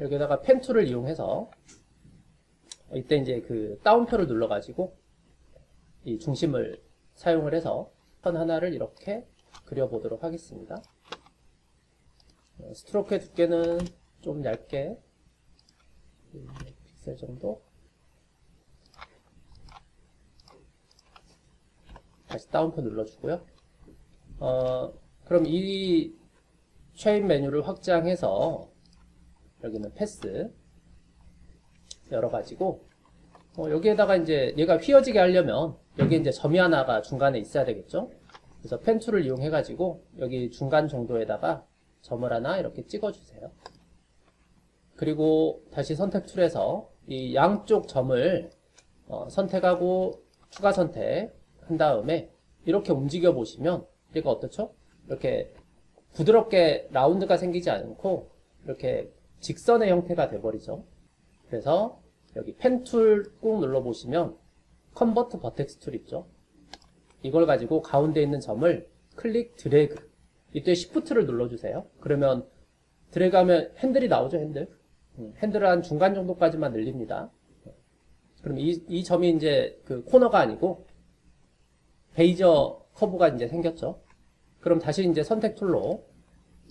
여기다가 펜 툴을 이용해서 이때 이제 그 다운표를 눌러가지고 이 중심을 사용을 해서 선 하나를 이렇게 그려보도록 하겠습니다. 스트로크의 두께는 좀 얇게 1픽셀 정도. 다시 다운표 눌러주고요. 그럼 이 쉐입 메뉴를 확장해서 여기는 패스 열어가지고 여기에다가 이제 얘가 휘어지게 하려면 여기 이제 점이 하나가 중간에 있어야 되겠죠. 그래서 펜 툴을 이용해가지고 여기 중간 정도에다가 점을 하나 이렇게 찍어주세요. 그리고 다시 선택 툴에서 이 양쪽 점을 선택하고 추가 선택 한 다음에 이렇게 움직여 보시면 얘가 어떻죠? 이렇게 부드럽게 라운드가 생기지 않고 이렇게 직선의 형태가 돼버리죠. 그래서 여기 펜 툴 꾹 눌러보시면 컨버트 버텍스 툴 있죠. 이걸 가지고 가운데 있는 점을 클릭 드래그, 이때 시프트를 눌러주세요. 그러면 드래그하면 핸들이 나오죠. 핸들을 한 중간 정도까지만 늘립니다. 그럼 이 점이 이제 그 코너가 아니고 베이저 커브가 이제 생겼죠. 그럼 다시 이제 선택 툴로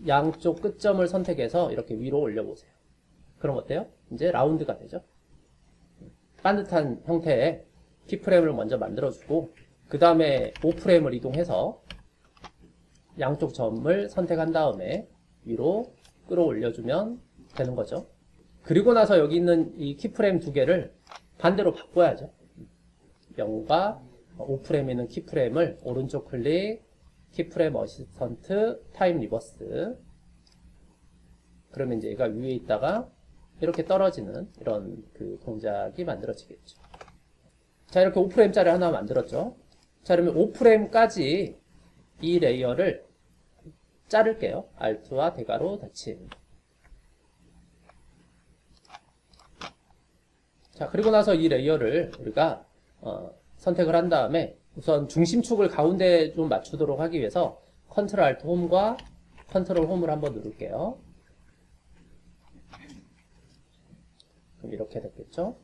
양쪽 끝점을 선택해서 이렇게 위로 올려보세요. 그럼 어때요? 이제 라운드가 되죠. 반듯한 형태의 키프레임을 먼저 만들어주고 그 다음에 O프레임을 이동해서 양쪽 점을 선택한 다음에 위로 끌어올려주면 되는 거죠. 그리고 나서 여기 있는 이 키프레임 두 개를 반대로 바꿔야죠. 0과 O프레임에 있는 키프레임을 오른쪽 클릭, 키프레임 어시스턴트, 타임 리버스. 그러면 이제 얘가 위에 있다가 이렇게 떨어지는 이런 그 동작이 만들어지겠죠. 자, 이렇게 5프레임짜리 하나 만들었죠. 자, 그러면 5프레임까지 이 레이어를 자를게요. Alt와 대괄호 닫힘. 자, 그리고 나서 이 레이어를 우리가 선택을 한 다음에 우선 중심축을 가운데 좀 맞추도록 하기 위해서 컨트롤 알트 홈과 컨트롤 홈을 한번 누를게요. 그럼 이렇게 됐겠죠?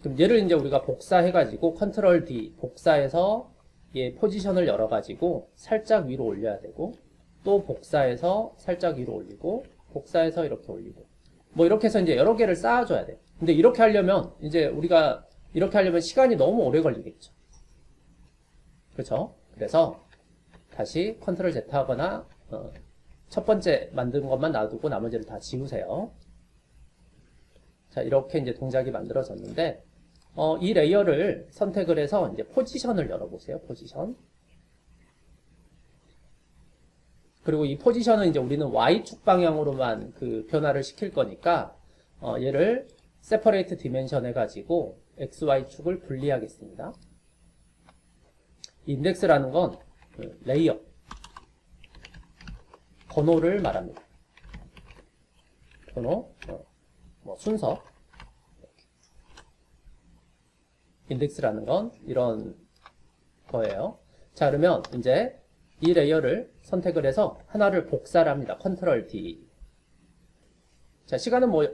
그럼 얘를 이제 우리가 복사해가지고 컨트롤 D 복사해서 얘 포지션을 열어가지고 살짝 위로 올려야 되고 또 복사해서 살짝 위로 올리고 복사해서 이렇게 올리고 뭐 이렇게 해서 이제 여러 개를 쌓아줘야 돼요. 근데 이렇게 하려면 이제 우리가 이렇게 하려면 시간이 너무 오래 걸리겠죠. 그렇죠? 그래서 다시 컨트롤 Z 하거나 첫 번째 만든 것만 놔두고 나머지를 다 지우세요. 자, 이렇게 이제 동작이 만들어졌는데 이 레이어를 선택을 해서 이제 포지션을 열어보세요. 포지션. 그리고 이 포지션은 이제 우리는 Y축 방향으로만 그 변화를 시킬 거니까 얘를 세퍼레이트 디멘션 해가지고 XY축을 분리하겠습니다. 인덱스라는 건 레이어, 번호를 말합니다. 번호, 뭐 순서. 인덱스라는 건 이런 거예요. 자, 그러면 이제 이 레이어를 선택을 해서 하나를 복사를 합니다. 컨트롤 D. 자, 시간은 뭐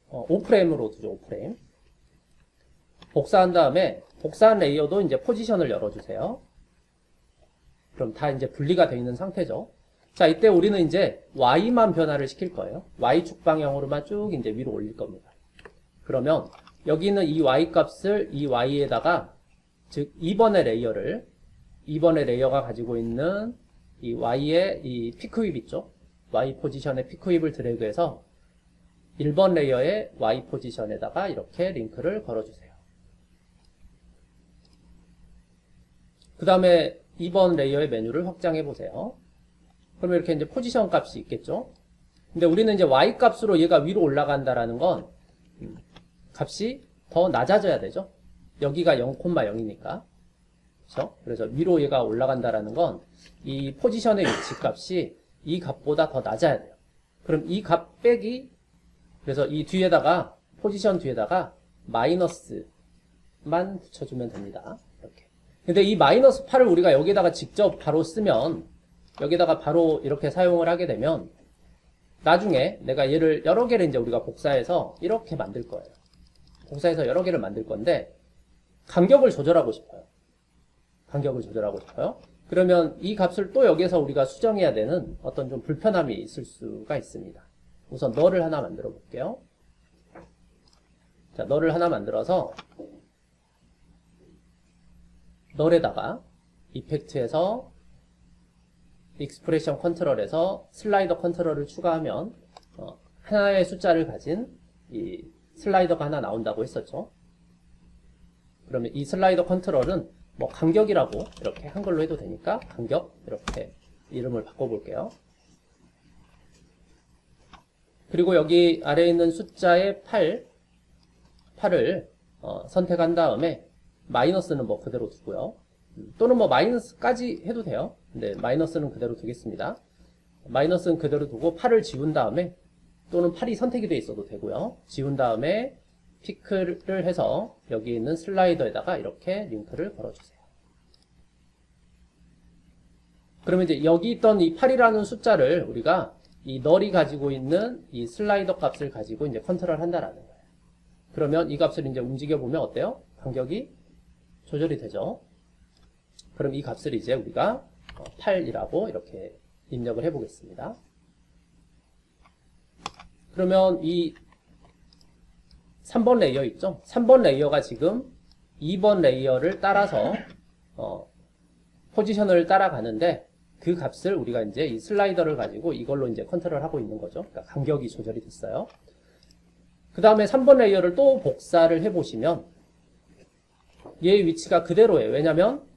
5프레임으로 두죠. 5프레임. 복사한 다음에 복사한 레이어도 이제 포지션을 열어주세요. 그럼 다 이제 분리가 되어 있는 상태죠. 자, 이때 우리는 이제 Y만 변화를 시킬 거예요. Y축 방향으로만 쭉 이제 위로 올릴 겁니다. 그러면 여기 있는 이 Y 값을 이 Y에다가, 즉 2번의 레이어가 가지고 있는 이 Y의 이 피크 휩 있죠? Y 포지션의 피크 휩을 드래그해서 1번 레이어의 Y 포지션에다가 이렇게 링크를 걸어주세요. 그 다음에 2번 레이어의 메뉴를 확장해 보세요. 그러면 이렇게 이제 포지션 값이 있겠죠? 근데 우리는 이제 Y 값으로 얘가 위로 올라간다라는 건 값이 더 낮아져야 되죠? 여기가 0,0이니까. 그렇죠? 그래서 위로 얘가 올라간다라는 건 이 포지션의 위치 값이 이 값보다 더 낮아야 돼요. 그럼 이 값 빼기, 그래서 이 뒤에다가, 포지션 뒤에다가 마이너스 8만 붙여주면 됩니다. 이렇게. 근데 이 마이너스 8을 우리가 여기다가 직접 바로 쓰면, 여기다가 바로 이렇게 사용을 하게 되면, 나중에 내가 얘를 여러 개를 이제 우리가 복사해서 이렇게 만들 거예요. 복사해서 여러 개를 만들 건데, 간격을 조절하고 싶어요. 간격을 조절하고 싶어요. 그러면 이 값을 또 여기에서 우리가 수정해야 되는 어떤 좀 불편함이 있을 수가 있습니다. 우선 널을 하나 만들어 볼게요. 자, 널을 하나 만들어서 널에다가 이펙트에서 익스프레션 컨트롤에서 슬라이더 컨트롤을 추가하면 하나의 숫자를 가진 이 슬라이더가 하나 나온다고 했었죠. 그러면 이 슬라이더 컨트롤은 뭐 간격이라고 이렇게 한글로 해도 되니까 간격 이렇게 이름을 바꿔볼게요. 그리고 여기 아래에 있는 숫자의 8을 선택한 다음에 마이너스는 뭐 그대로 두고요. 또는 뭐 마이너스까지 해도 돼요. 근데 마이너스는 그대로 두겠습니다. 마이너스는 그대로 두고 8을 지운 다음에 또는 8이 선택이 돼 있어도 되고요. 지운 다음에 피크를 해서 여기 있는 슬라이더에다가 이렇게 링크를 걸어주세요. 그러면 이제 여기 있던 이 8이라는 숫자를 우리가 이 널이 가지고 있는 이 슬라이더 값을 가지고 이제 컨트롤 한다라는 거예요. 그러면 이 값을 이제 움직여보면 어때요? 간격이 조절이 되죠. 그럼 이 값을 이제 우리가 8이라고 이렇게 입력을 해보겠습니다. 그러면 이 3번 레이어 있죠? 3번 레이어가 지금 2번 레이어를 따라서 포지션을 따라가는데 그 값을 우리가 이제 이 슬라이더를 가지고 이걸로 이제 컨트롤 하고 있는 거죠. 그러니까 간격이 조절이 됐어요. 그 다음에 3번 레이어를 또 복사를 해보시면 얘의 위치가 그대로예요. 왜냐면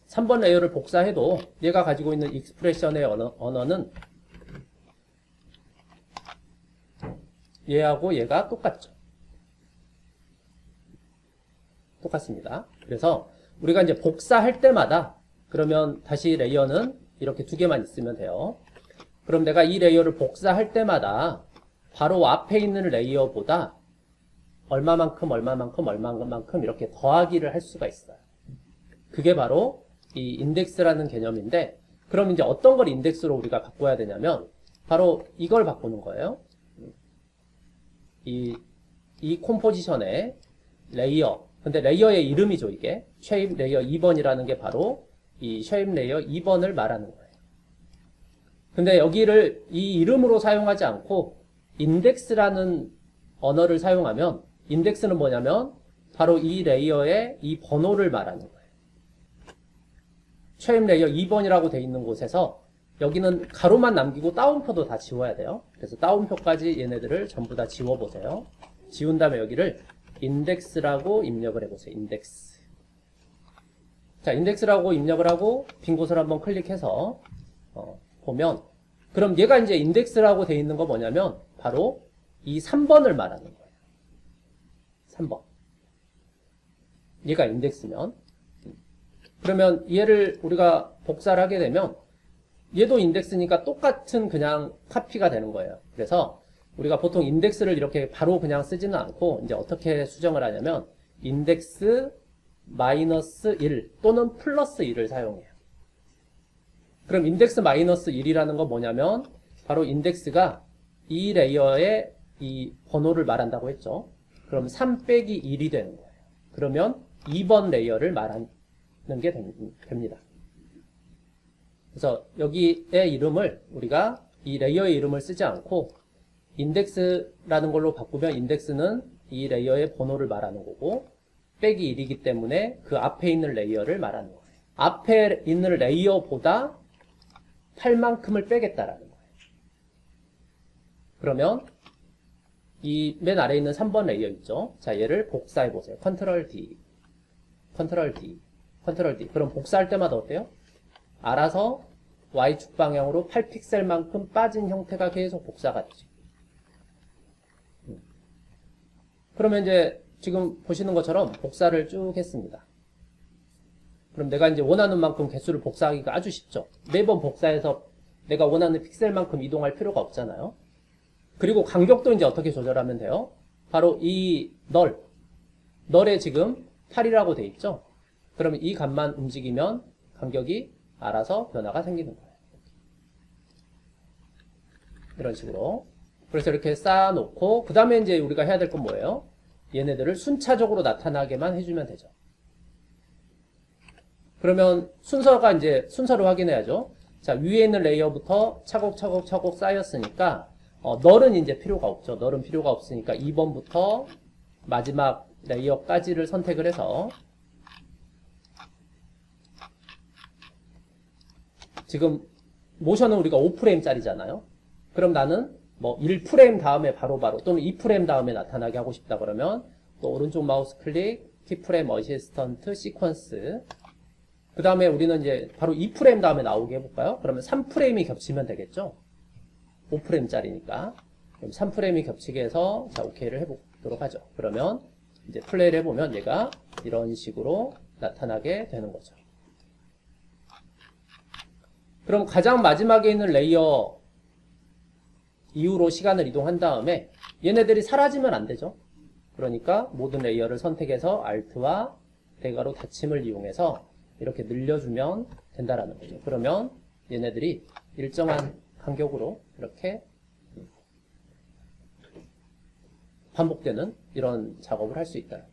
3번 레이어를 복사해도 얘가 가지고 있는 익스프레션의 언어는 얘하고 얘가 똑같죠. 똑같습니다. 그래서 우리가 이제 복사할 때마다 그러면 다시 레이어는 이렇게 두 개만 있으면 돼요. 그럼 내가 이 레이어를 복사할 때마다 바로 앞에 있는 레이어보다 얼마만큼 이렇게 더하기를 할 수가 있어요. 그게 바로 이 인덱스라는 개념인데, 그럼 이제 어떤 걸 인덱스로 우리가 바꿔야 되냐면 바로 이걸 바꾸는 거예요. 이 컴포지션의 레이어, 근데 레이어의 이름이죠. 이게 쉐입 레이어 2번이라는 게 바로 이 쉐입 레이어 2번을 말하는 거예요. 근데 여기를 이 이름으로 사용하지 않고 인덱스라는 언어를 사용하면, 인덱스는 뭐냐면 바로 이 레이어의 이 번호를 말하는 거예요. 쉐입 레이어 2번이라고 돼 있는 곳에서 여기는 가로만 남기고 따옴표도 다 지워야 돼요. 그래서 따옴표까지 얘네들을 전부 다 지워보세요. 지운 다음에 여기를 인덱스라고 입력을 해보세요. 인덱스. 자, 인덱스라고 입력을 하고 빈 곳을 한번 클릭해서 보면, 그럼 얘가 이제 인덱스라고 돼 있는 거 뭐냐면 바로 이 3번을 말하는 거예요. 3번. 얘가 인덱스면, 그러면 얘를 우리가 복사를 하게 되면 얘도 인덱스니까 똑같은 그냥 카피가 되는 거예요. 그래서 우리가 보통 인덱스를 이렇게 바로 그냥 쓰지는 않고 이제 어떻게 수정을 하냐면 인덱스 마이너스 1 또는 플러스 1을 사용해요. 그럼 인덱스 마이너스 1이라는 건 뭐냐면 바로 인덱스가 이 레이어의 이 번호를 말한다고 했죠. 그럼 3 빼기 1이 되는 거예요. 그러면 2번 레이어를 말하는 게 됩니다. 그래서 여기의 이름을 우리가 이 레이어의 이름을 쓰지 않고 인덱스라는 걸로 바꾸면 인덱스는 이 레이어의 번호를 말하는 거고 빼기 1이기 때문에 그 앞에 있는 레이어를 말하는 거예요. 앞에 있는 레이어보다 8만큼을 빼겠다라는 거예요. 그러면 이 맨 아래에 있는 3번 레이어 있죠. 자, 얘를 복사해 보세요. 컨트롤 D, 컨트롤 D, 컨트롤 D. 그럼 복사할 때마다 어때요? 알아서 Y축 방향으로 8픽셀만큼 빠진 형태가 계속 복사가 되죠. 그러면 이제 지금 보시는 것처럼 복사를 쭉 했습니다. 그럼 내가 이제 원하는 만큼 개수를 복사하기가 아주 쉽죠. 매번 복사해서 내가 원하는 픽셀만큼 이동할 필요가 없잖아요. 그리고 간격도 이제 어떻게 조절하면 돼요? 바로 이 널에 지금 8이라고 돼 있죠? 그러면 이 값만 움직이면 간격이 알아서 변화가 생기는 거예요. 이런 식으로. 그래서 이렇게 쌓아놓고, 그 다음에 이제 우리가 해야 될 건 뭐예요? 얘네들을 순차적으로 나타나게만 해주면 되죠. 그러면 순서가 이제 순서를 확인해야죠. 자, 위에 있는 레이어부터 차곡차곡 쌓였으니까, 널은 이제 필요가 없죠. 널은 필요가 없으니까 2번부터 마지막 레이어까지를 선택을 해서, 지금 모션은 우리가 5프레임짜리잖아요. 그럼 나는 뭐 1프레임 다음에 바로바로 또는 2프레임 다음에 나타나게 하고 싶다 그러면 또 오른쪽 마우스 클릭, 키프레임 어시스턴트 시퀀스. 그 다음에 우리는 이제 바로 2프레임 다음에 나오게 해볼까요? 그러면 3프레임이 겹치면 되겠죠? 5프레임짜리니까. 그럼 3프레임이 겹치게 해서 자, 오케이를 해보도록 하죠. 그러면 이제 플레이를 해보면 얘가 이런 식으로 나타나게 되는 거죠. 그럼 가장 마지막에 있는 레이어 이후로 시간을 이동한 다음에 얘네들이 사라지면 안 되죠. 그러니까 모든 레이어를 선택해서 Alt와 대괄호 닫힘을 이용해서 이렇게 늘려주면 된다라는 거죠. 그러면 얘네들이 일정한 간격으로 이렇게 반복되는 이런 작업을 할 수 있다.